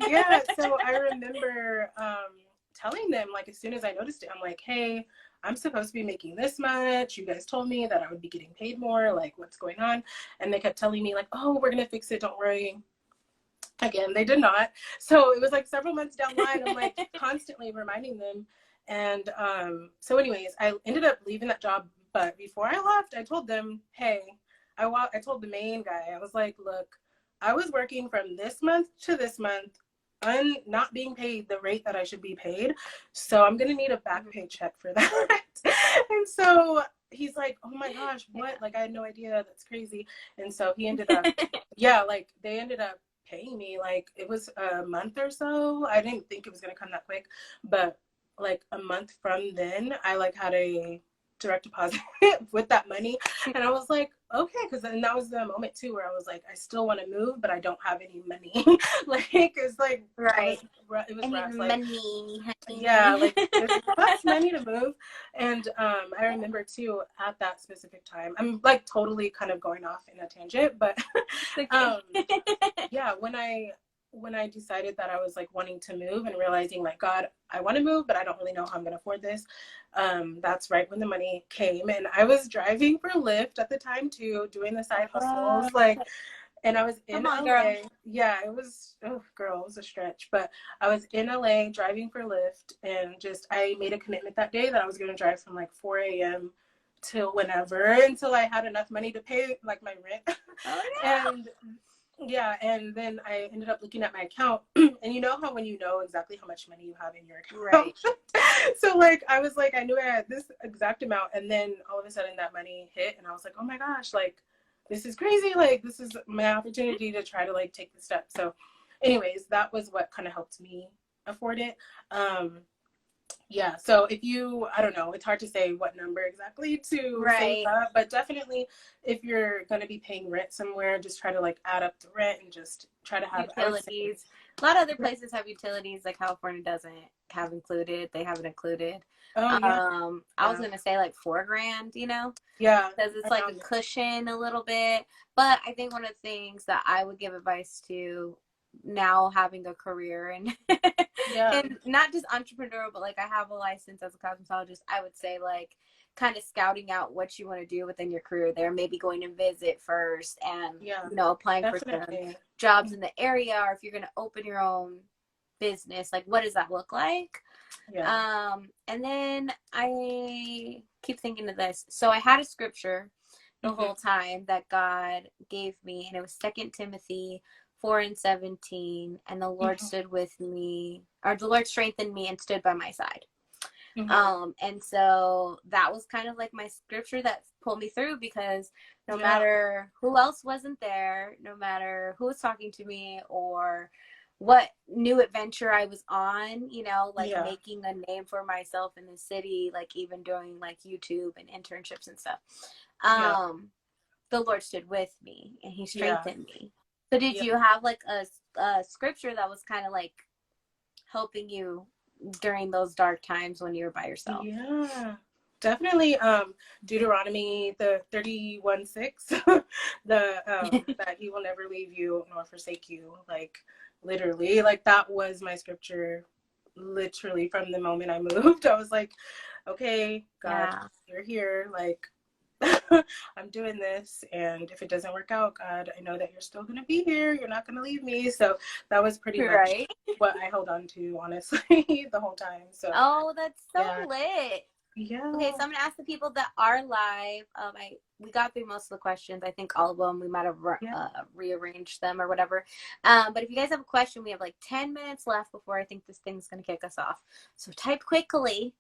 yeah, so I remember telling them, like, as soon as I noticed it, I'm like, hey, I'm supposed to be making this much. You guys told me that I would be getting paid more. Like, what's going on? And they kept telling me, like, oh, we're gonna fix it. Don't worry. Again, they did not. So it was like several months down the line. I'm like constantly reminding them. And so, anyways, I ended up leaving that job. But before I left, I told them, hey, I told the main guy, I was like, look, I was working from this month to this month, not being paid the rate that I should be paid. So I'm gonna need a back pay check for that. And so he's like, oh my gosh, what? Like I had no idea. That's crazy. And so he ended up, yeah, like they ended up paying me. Like it was a month or so. I didn't think it was gonna come that quick, but like a month from then, I like had a direct deposit with that money, and I was like, okay, because then that was the moment too where I was like, I still want to move, but I don't have any money. Like it's like Right. it I was need rough. Like money, yeah, honey. like it costs money to move. And I remember too at that specific time, I'm like totally kind of going off in a tangent, but Okay. um yeah, when I decided that I was like wanting to move and realizing like, God, I want to move, but I don't really know how I'm gonna afford this. That's right when the money came, and I was driving for Lyft at the time too, doing the side hustles, like, and I was in Come on, girl. LA. Yeah, it was, oh girl, it was a stretch, but I was in LA driving for Lyft, and just I made a commitment that day that I was gonna drive from like 4 a.m. till whenever, until I had enough money to pay like my rent. Oh And Yeah, and then I ended up looking at my account, and you know how when you know exactly how much money you have in your account. Right. So like I was like I knew I had this exact amount, and then all of a sudden that money hit, and I was like, oh my gosh, like this is crazy. Like this is my opportunity to try to like take the step. So, anyways, that was what kind of helped me afford it. Um, yeah, so if you, I don't know, it's hard to say what number exactly to save Right. up, but definitely if you're going to be paying rent somewhere, just try to like add up the rent and just try to have, I would say, Utilities. A lot of other places have utilities like California doesn't have included. They haven't included. oh yeah, I was yeah, gonna say like 4 grand, you know, yeah, because it's like a around, cushion a little bit. But I think one of the things that I would give advice to now having a career and yeah, and not just entrepreneurial, but like I have a license as a cosmetologist, I would say like kind of scouting out what you want to do within your career there, maybe going to visit first and yeah, applying for some definitely. jobs in the area, or if you're going to open your own business, like what does that look like? Yeah. And then I keep thinking of this. So I had a scripture the Hmm. whole time that God gave me, and it was Second Timothy 4:17, and the Lord Hmm. stood with me, or the Lord strengthened me and stood by my side. Hmm. And so that was kind of like my scripture that pulled me through, because no Yeah, matter who else wasn't there, no matter who was talking to me or what new adventure I was on, like yeah, making a name for myself in the city, like even doing like YouTube and internships and stuff. yeah, Um, the Lord stood with me and he yeah, strengthened me. So did yeah, you have like a scripture that was kind of like helping you during those dark times when you were by yourself? yeah. Definitely Deuteronomy the 31:6, the that he will never leave you nor forsake you. Like literally, like that was my scripture literally from the moment I moved. I was like, okay, God, Yeah. you're here. Like I'm doing this, and if it doesn't work out, God, I know that you're still gonna be here. You're not gonna leave me. So that was pretty much Right. what I held on to, honestly, the whole time. So Oh, that's yeah, so lit. Okay, so yeah, I'm gonna ask the people that are live. We got through most of the questions. I think all of them. We might have yeah. rearranged them or whatever. But if you guys have a question, we have like 10 minutes left before I think this thing's gonna kick us off. So type quickly.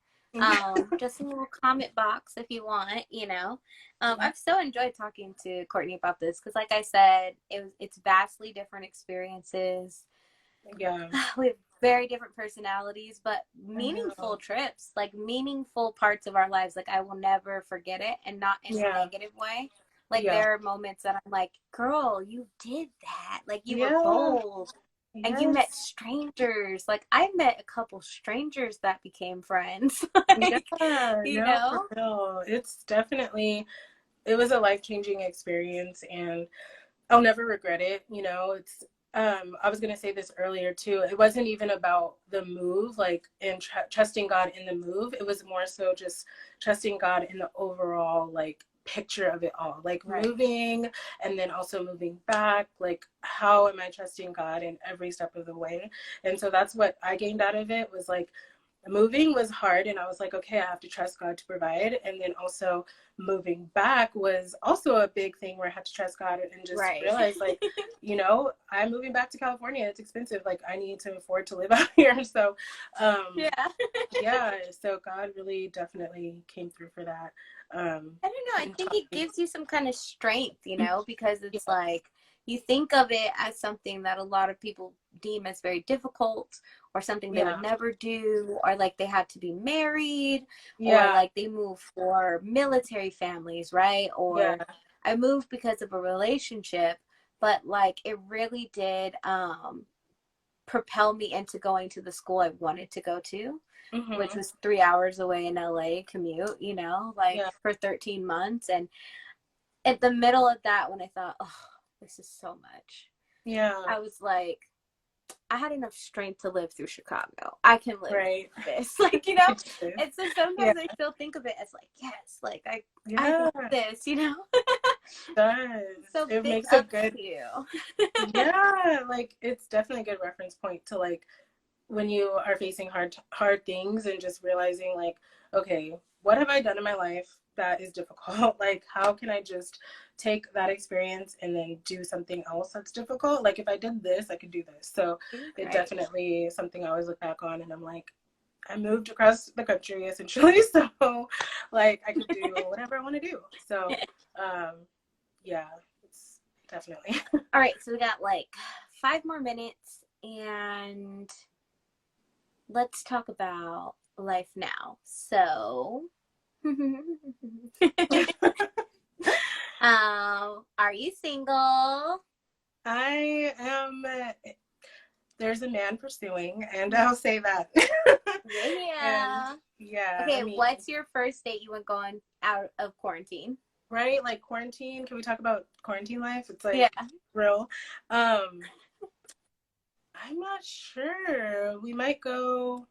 Just in a little comment box if you want. Yeah, I've so enjoyed talking to Courtney about this because, like I said, it's vastly different experiences. yeah, We have very different personalities, but I meaningful know. trips, like meaningful parts of our lives. Like I will never forget it, and not in a Yeah, negative way. Like yeah, there are moments that I'm like, girl, you did that. Like you were yeah, bold and you met yes, strangers. Like I met a couple strangers that became friends. like, yeah, you no, for know? real. It's definitely, it was a life-changing experience, and I'll never regret it. It's, I was gonna say this earlier too. It wasn't even about the move, like, and trusting God in the move. It was more so just trusting God in the overall, like, picture of it all, like Right. moving and then also moving back. Like, how am I trusting God in every step of the way? And so that's what I gained out of it, was like moving was hard, and I was like, okay, I have to trust God to provide. And then also moving back was also a big thing where I had to trust God and just Right. realize, like, I'm moving back to California. It's expensive. Like, I need to afford to live out here. So yeah. yeah, so God really definitely came through for that. I don't know. I And think taught it me. gives you some kind of strength, because it's Yeah, like you think of it as something that a lot of people deem as very difficult, or something they would yeah, never do, or like they had to be married, or yeah, like they moved for military families, right? yeah, Or I moved because of a relationship, but like it really did propel me into going to the school I wanted to go to, which hmm, was 3 hours away in LA commute, like yeah, for 13 months. And at the middle of that, when I thought, oh, this is so much, yeah, I was like, I had enough strength to live through Chicago. I can live right. this. Like, You did. and so Yeah, sometimes I still think of it as like, yes, like I yeah, got this. does. So It big makes a ups good, to you. yeah, like it's definitely a good reference point to, like, when you are facing hard things and just realizing, like, okay, what have I done in my life that is difficult? Like, how can I just take that experience and then do something else that's difficult? Like, if I did this, I could do this. So it Right. definitely is something I always look back on, and I'm like, I moved across the country essentially, so like I could do whatever I want to do. So yeah, it's definitely. All right, so we got like 5 more minutes, and let's talk about life now. So, are you single? I am. There's a man pursuing, and I'll say that. And Yeah. yeah, I Okay, mean, what's your first date you went going out of quarantine? right? Like quarantine. Can we talk about quarantine life? It's Yeah. like real. Um, I'm not sure. We might go.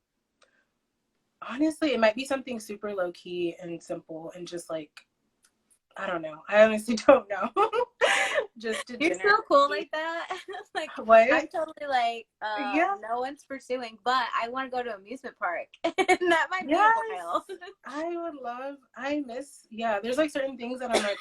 Honestly, it might be something super low key and simple, and just like I don't know. I honestly don't know. Just to You're dinner. so cool like that. Like I'm What? totally like, Yeah. no one's pursuing, but I want to go to amusement park. And that might be a Yes. while. I would love. I miss. Yeah. There's like certain things that I'm like.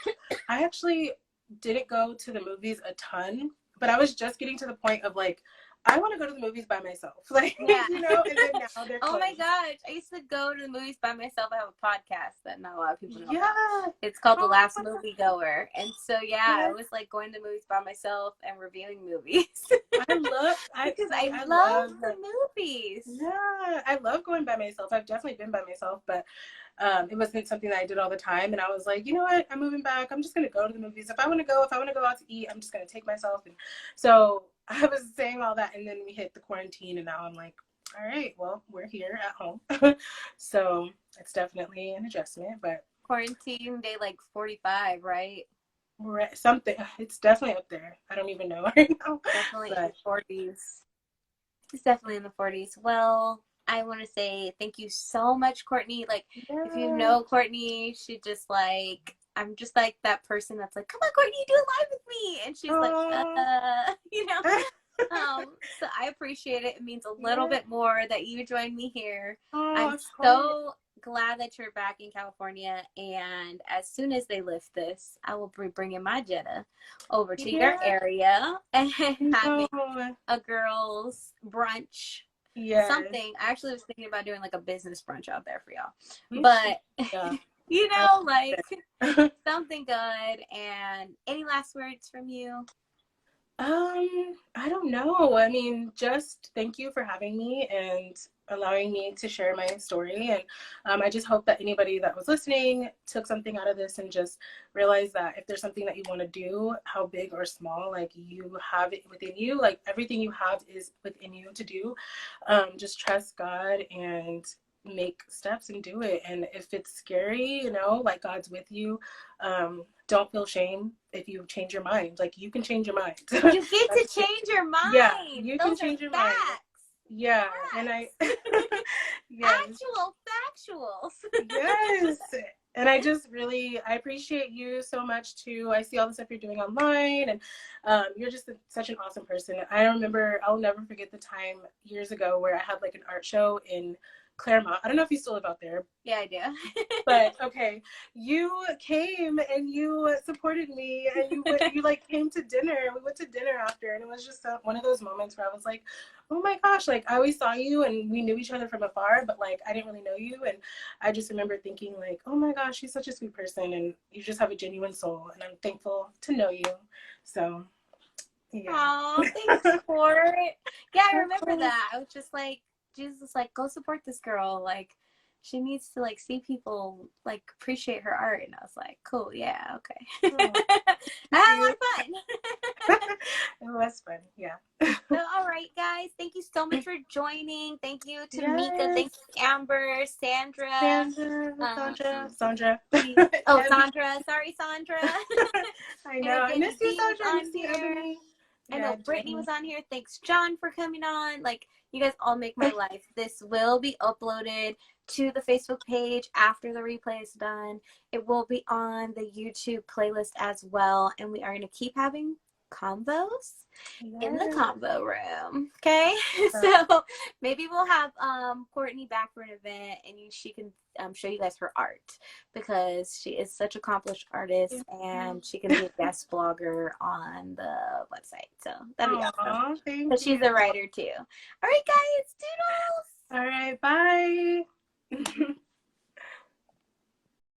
I actually didn't go to the movies a ton, but I was just getting to the point of like, I want to go to the movies by myself. Like, Yeah. you know. And then now they're Oh my closed. gosh. I used to go to the movies by myself. I have a podcast that not a lot of people know about. Yeah. It's called The Oh Last my Movie Goer. And so yeah, I God. was like going to movies by myself and reviewing movies. I love. I Because see. I I love love. the movies. Yeah, I love going by myself. I've definitely been by myself, but it wasn't something that I did all the time. And I was like, you know what? I'm moving back. I'm just gonna go to the movies. If I want to go out to eat, I'm just gonna take myself. And so I was saying all that, and then we hit the quarantine, and now I'm like, all right, well, we're here at home. So it's definitely an adjustment, but Quarantine day like 45, right? we're at something. It's definitely up there. I don't even know right now, Definitely in the but 40s. It's definitely in the 40s. Well, I want to say thank you so much, Courtney. Like, if you yeah. know Courtney, she just like, I'm just like that person that's like, come on, Courtney, do it live with me. And she's like, Oh, you know. So I appreciate it. It means a little yeah. bit more that you joined me here. Oh, I'm of course. so glad that you're back in California. And as soon as they lift this, I will be bringing my Jetta over to your Yeah. area and having No. a girls brunch, Yes. something. I actually was thinking about doing like a business brunch out there for y'all, We should. but Yeah. you I know, like like something good. And any last words from you? I don't know. I mean, just thank you for having me and allowing me to share my story. And I just hope that anybody that was listening took something out of this and just realize that if there's something that you want to do, how big or small, like you have it within you, like everything you have is within you to do. Just trust God and make steps and do it. And if it's scary, like God's with you, don't feel shame if you change your mind. Like you can change your mind. You get to change your Yeah, mind. you can Those are change your mind. facts. Yeah, and I Facts. yes, Actual factuals. yes. And I appreciate you so much too. I see all the stuff you're doing online, and you're just such an awesome person. I'll never forget the time years ago where I had like an art show in Claremont. I don't know if you still live out there, Yeah, I do. but okay, you came and you supported me, and you like came to dinner. We went to dinner after, and it was just one of those moments where I was like, oh my gosh, like I always saw you and we knew each other from afar, but like I didn't really know you. And I just remember thinking like, oh my gosh, she's such a sweet person, and you just have a genuine soul, and I'm thankful to know you. So yeah. Oh, thanks, Court. Yeah, I Of remember course. that. I was just like, Jesus was like, go support this girl. Like, she needs to like see people like appreciate her art. And I was like, cool, yeah, okay. Oh, I had a lot you. of fun. It was fun. Yeah. So, all right, guys, thank you so much for joining. Thank you to Mika. Yes. Thank you, Amber, Sandra. Sandra, Um, Sandra. oh, Ebony. Sandra. Sorry, Sandra. I And know. I again, miss you, Nadine was Sandra. I on miss you, here. Ebony. I Yeah, know Brittany Jenny. was on here. Thanks, John, for coming on. Like, you guys all make my life. This will be uploaded to the Facebook page after the replay is done. It will be on the YouTube playlist as well. And we are going to keep having combos in the Yes. combo room. Okay. So maybe we'll have Courtney back for an event and she can show you guys her art because she is such an accomplished artist and she can be a guest blogger on the website. So that'd be awesome. Aw, thank Because you. she's a writer too. All right, guys, doodles. All right, bye.